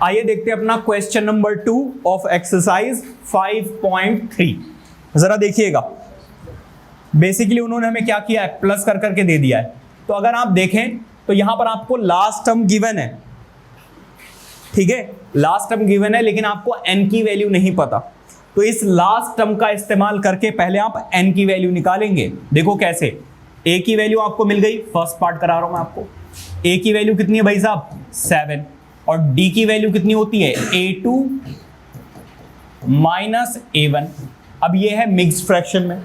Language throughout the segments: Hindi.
आइए देखते हैं अपना क्वेश्चन नंबर 2 ऑफ एक्सरसाइज 5.3। जरा देखिएगा, बेसिकली उन्होंने हमें क्या किया है, प्लस कर करके दे दिया है। तो अगर आप देखें तो यहां पर आपको लास्ट टर्म गिवन है, ठीक है, लास्ट टर्म गिवन है, लेकिन आपको n की वैल्यू नहीं पता। तो इस लास्ट टर्म का इस्तेमाल करके पहले आप n की वैल्यू निकालेंगे। देखो कैसे, a की वैल्यू आपको मिल गई, फर्स्ट पार्ट करा रहा हूं मैं आपको। a की वैल्यू कितनी है भाई साहब, 7, और d की वैल्यू कितनी होती है, a2 माइनस a1। अब ये है मिक्स्ड फ्रैक्शन में,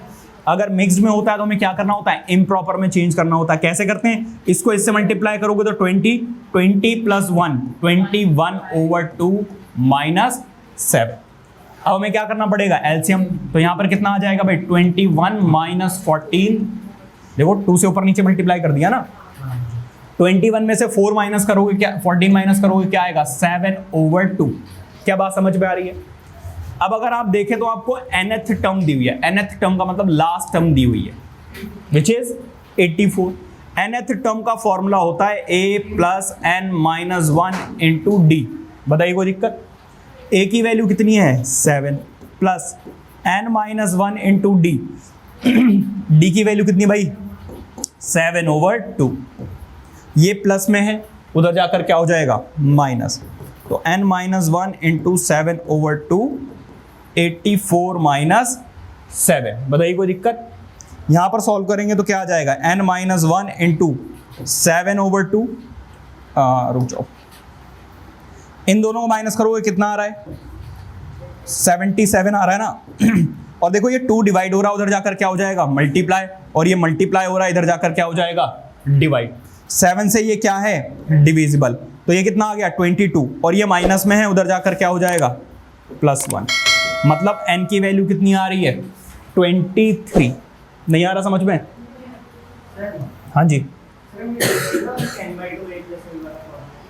अगर मिक्स्ड में होता है तो हमें क्या करना होता है, इम्प्रॉपर में चेंज करना होता है। कैसे करते हैं, इसको इससे मल्टीप्लाई करोगे तो 20 प्लस 1 21/2 माइनस 7। अब हमें क्या करना पड़ेगा, एलसीएम। तो यहां पर कितना आ जाएगा भाई, 21 माइनस 14। देखो 2 से ऊपर नीचे मल्टीप्लाई कर दिया ना, 21 में से 4 माइनस करोगे क्या, 14 माइनस करोगे क्या आएगा, 7/2। क्या बात समझ में आ रही है। अब अगर आप देखें तो आपको nth टर्म दी हुई है, nth टर्म का मतलब लास्ट टर्म दी हुई है, विच इज 84। nth टर्म का फॉर्मूला होता है a plus n minus 1 into D. बताइए कोई दिक्कत। a की वैल्यू कितनी है, 7 plus n minus 1 into D. D की वैल्यू कितनी भाई, 7/2। ये प्लस में है, उधर जाकर क्या हो जाएगा, माइनस। तो n माइनस 1 इंटू 7/2 84 माइनस 7। बताइए कोई दिक्कत। यहां पर सॉल्व करेंगे तो क्या आ जाएगा, n माइनस 1 इंटू 7/2। रुक जाओ, इन दोनों को माइनस करोगे कितना आ रहा है, 77 आ रहा है ना। और देखो ये 2 डिवाइड हो रहा है, उधर जाकर क्या हो जाएगा, मल्टीप्लाई, और ये मल्टीप्लाई हो रहा है, इधर जाकर क्या हो जाएगा, डिवाइड। 7 से ये क्या है, डिविजिबल। तो ये कितना आ गया, 22, और ये माइनस में है, उधर जाकर क्या हो जाएगा, +1। मतलब n की वैल्यू कितनी आ रही है, 23। नहीं आ रहा समझ में, हाँ जी,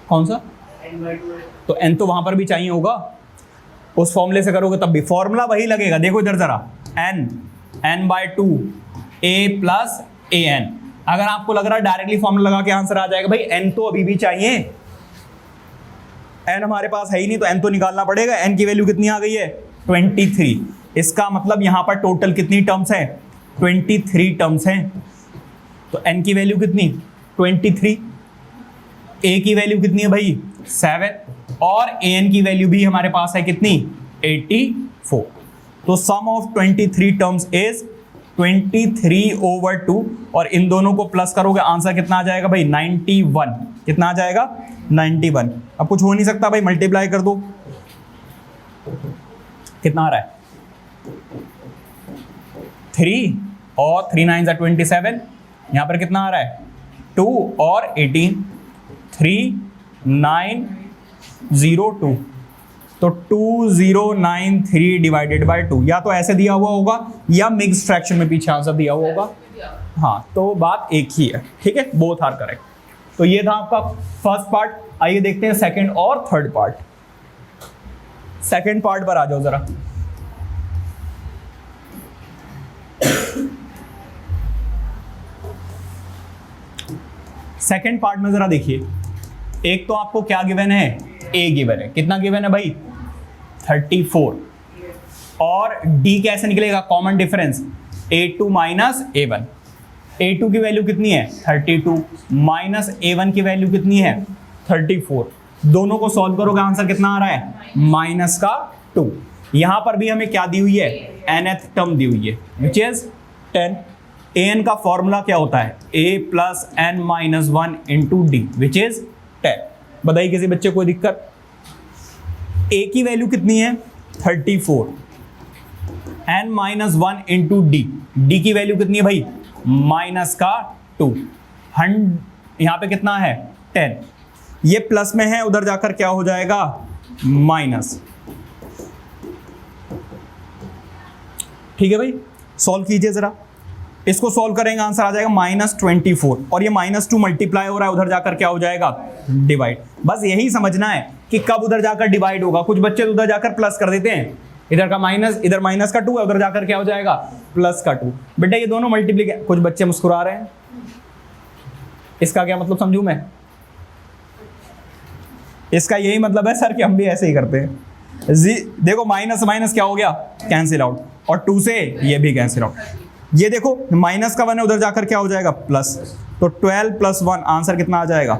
कौन सा, तो n तो वहां पर भी चाहिए होगा, उस फॉर्मूले से करोगे तब भी फॉर्मूला वही लगेगा। देखो इधर जरा, n/2 a प्लस an। अगर आपको लग रहा है डायरेक्टली फॉर्मूला लगा के आंसर आ जाएगा, भाई n तो अभी भी चाहिए, n हमारे पास है ही नहीं, तो n तो निकालना पड़ेगा। n की वैल्यू कितनी आ गई है, 23। इसका मतलब यहां पर टोटल कितनी टर्म्स है, 23 टर्म्स हैं। तो n की वैल्यू कितनी, 23। a की वैल्यू कितनी है भाई, 7, और an की वैल्यू भी हमारे पास है कितनी, 84। तो सम ऑफ 23 टर्म्स इज 23/2, और इन दोनों को प्लस करोगे आंसर कितना आ जाएगा भाई, 91। कितना आ जाएगा, 91। अब कुछ हो नहीं सकता भाई, मल्टीप्लाई कर दो, कितना आ रहा है, 3 और 3 9 27। यहां पर कितना आ रहा है, 2 और 18, 3902। तो 2093 डिवाइडेड बाय 2, या तो ऐसे दिया हुआ होगा या मिक्स फ्रैक्शन में पीछे आंसर दिया हुआ होगा। हाँ, तो बात एक ही है, ठीक है, बोथ आर करेक्ट। तो ये था आपका फर्स्ट पार्ट। आइए देखते हैं सेकंड और थर्ड पार्ट। सेकंड पार्ट पर आ जाओ जरा। सेकंड पार्ट में जरा देखिए, एक तो आपको क्या गिवन है, a गिवन है, कितना गिवन है भाई, 34, और d कैसे निकलेगा, common difference, a2 minus a1। a2 की वैल्यू कितनी है, 32, माइनस a1 की वैल्यू कितनी है, 34। दोनों को सॉल्व करोगे आंसर कितना आ रहा है, -2। यहां पर भी हमें क्या दी हुई है, nth टर्म दी हुई है, विच इज 10। an का फॉर्मूला क्या होता है, a plus n minus 1 into D, which is 10। बताइए किसी बच्चे को दिक्कत। a की वैल्यू कितनी है, 34, n minus 1 into D, D की वैल्यू कितनी है भाई, -2। यहां पे कितना है, 10। ये प्लस में है, उधर जाकर क्या हो जाएगा, माइनस। ठीक है भाई, सॉल्व कीजिए जरा। इसको सॉल्व करेंगे आंसर आ जाएगा -24, और ये -2 मल्टीप्लाई हो रहा है, उधर जाकर क्या हो जाएगा, डिवाइड। बस यही समझना है कि कब उधर जाकर डिवाइड होगा। कुछ बच्चे उधर जाकर प्लस कर देते हैं, इधर का माइनस, इधर माइनस का 2 है, उधर जाकर क्या हो जाएगा, प्लस का 2। बेटा ये दोनों मल्टीप्लीकेशन, कुछ बच्चे मुस्कुरा रहे हैं, इसका क्या मतलब समझूं मैं, इसका यही मतलब है सर कि हम भी ऐसे ही करते हैं। देखो माइनस माइनस क्या हो गया, कैंसिल आउट, और 2 से ये भी कैंसिल आउट। ये देखो माइनस का 1 है, उधर जाकर क्या हो जाएगा प्लस, तो 12 + 1 आंसर कितना आ जाएगा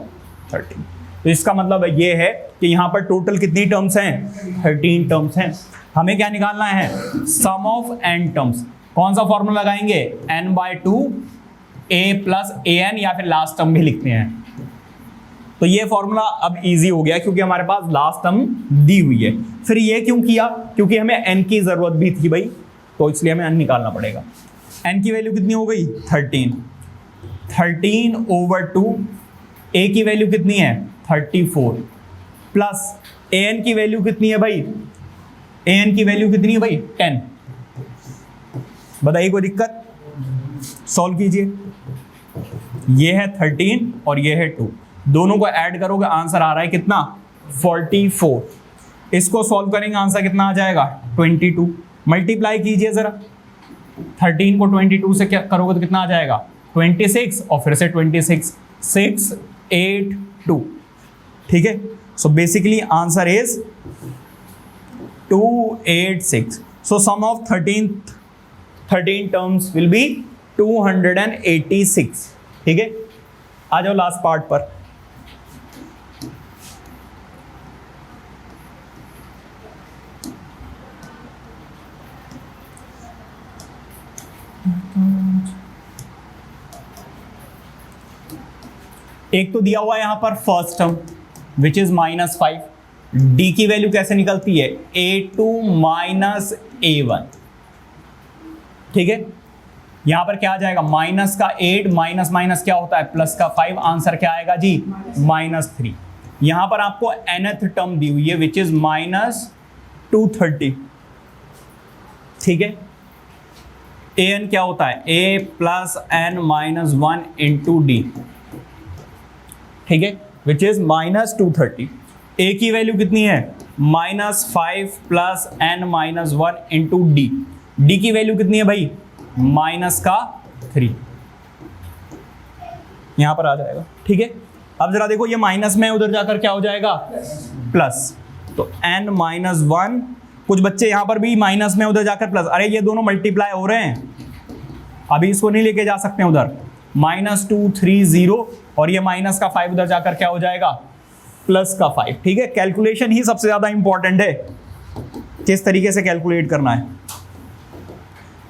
13। तो इसका मतलब ये है कि यहाँ पर टोटल कितनी टर्म्स हैं, 13 टर्म्स हैं। हमें क्या निकालना है, सम ऑफ n टर्म्स। कौन सा फॉर्मूला लगाएंगे, n/2 a + an, या फिर लास्ट टर्म भी लिखते हैं। तो ये फॉर्मूला अब इजी हो गया क्योंकि हमारे पास लास्ट टर्म दी हुई है। फिर ये क्यों किया, क्योंकि हमें n की जरूरत भी थी भाई, तो इसलिए हमें n निकालना पड़ेगा। n की वैल्यू कितनी हो गई 13, 13/2, a की वैल्यू कितनी है 34, प्लस an की वैल्यू कितनी है भाई, an की वैल्यू कितनी है भाई 10। बताइए कोई दिक्कत, सॉल्व कीजिए। ये है 13 और ये है 2, दोनों को ऐड करोगे आंसर आ रहा है कितना 44। इसको सॉल्व करेंगे आंसर कितना आ जाएगा 22। मल्टीप्लाई कीजिए जरा, 13 को 22 से क्या करोगे तो कितना आ जाएगा 26, और फिर से 26, 6, 8, 2। ठीक है, so basically answer is 286। So sum of 13 terms will be 286। ठीक है, आ जाओ लास्ट पार्ट पर। एक तो दिया हुआ है यहां पर first term which is -5। D की वैल्यू कैसे निकलती है, a2 - a1। ठीक है, यहां पर क्या आ जाएगा, माइनस का 8 माइनस माइनस क्या होता है प्लस का 5, आंसर क्या आएगा जी -3। यहां पर आपको nth टर्म दी हुई है विच इज -230। ठीक है, an क्या होता है, a + n - 1 × d। ठीक है, विच इज -230। a की वैल्यू कितनी है -5 + n - 1 × d। d की वैल्यू कितनी है भाई -3, यहां पर आ जाएगा। ठीक है, अब जरा देखो ये माइनस में उधर जाकर क्या हो जाएगा प्लस, तो n - 1, कुछ बच्चे यहां पर भी माइनस में उधर जाकर प्लस, अरे ये दोनों मल्टीप्लाई हो रहे हैं, अभी इसको नहीं लेके जा सकते हैं उधर, -230, और ये माइनस का 5 उधर जाकर क्या हो जाएगा प्लस का 5। ठीक है, कैलकुलेशन ही सबसे ज्यादा इंपॉर्टेंट है, किस तरीके से कैलकुलेट करना है।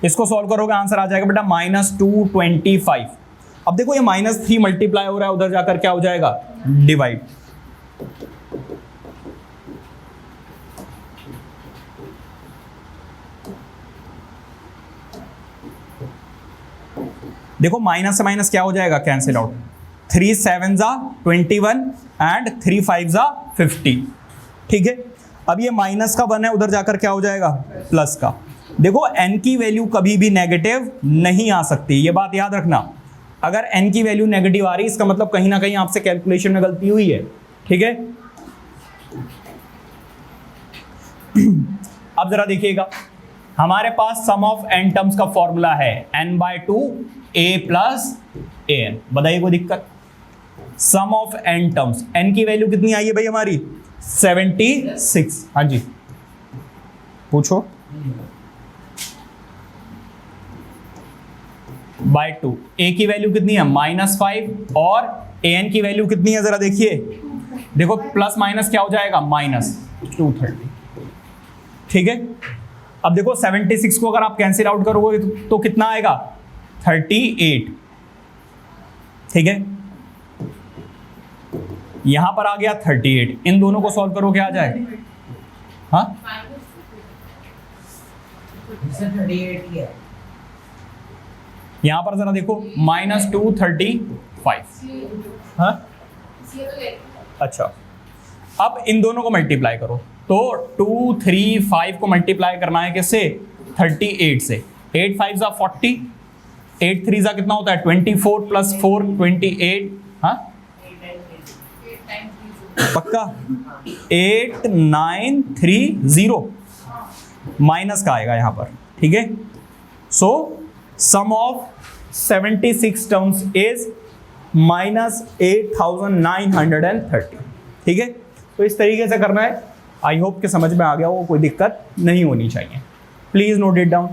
इसको सॉल्व करोगे आंसर आ जाएगा बेटा -225। अब देखो ये -3 मल्टीप्लाई हो रहा है, उधर जाकर क्या हो जाएगा डिवाइड। देखो माइनस से माइनस क्या हो जाएगा कैंसिल आउट, 3 7 = 21 एंड 3 5 = 50। ठीक है, अब ये माइनस का 1 है, उधर जाकर क्या हो जाएगा प्लस का। देखो n की वैल्यू कभी भी नेगेटिव नहीं आ सकती, ये बात याद रखना। अगर n की वैल्यू नेगेटिव आ रही है इसका मतलब कहीं ना कहीं आपसे कैलकुलेशन में गलती हुई है। ठीक है, अब जरा देखिएगा, हमारे पास सम ऑफ n टर्म्स का फॉर्मूला है n/2 a + an। बताइए कोई दिक्कत, सम ऑफ n टर्म्स, n की वैल्यू कितनी आई है भाई हमारी 76। हाँ जी पूछो, /2, a की वैल्यू कितनी है -5, और an की वैल्यू कितनी है जरा देखिए, देखो प्लस माइनस क्या हो जाएगा -230। ठीक है, अब देखो 76 को अगर आप कैंसिल आउट करोगे तो कितना आएगा 38। ठीक है, यहां पर आ गया 38, इन दोनों को सॉल्व करो क्या आ जाए, हाँ 38 ही है। यहां पर जरा देखो -235। हाँ अच्छा, अब इन दोनों को मल्टीप्लाई करो, तो 235 को मल्टीप्लाई करना है किससे 38 से, 8 5 = 40, 8 3 = कितना होता है 24 + 4 28। हाँ पक्का 8930 माइनस का आएगा यहां पर। ठीक है, सो सम ऑफ 76 टर्म्स इज -8930। ठीक है, तो इस तरीके से करना है। आई होप कि समझ में आ गया हो, कोई दिक्कत नहीं होनी चाहिए। Please note it down.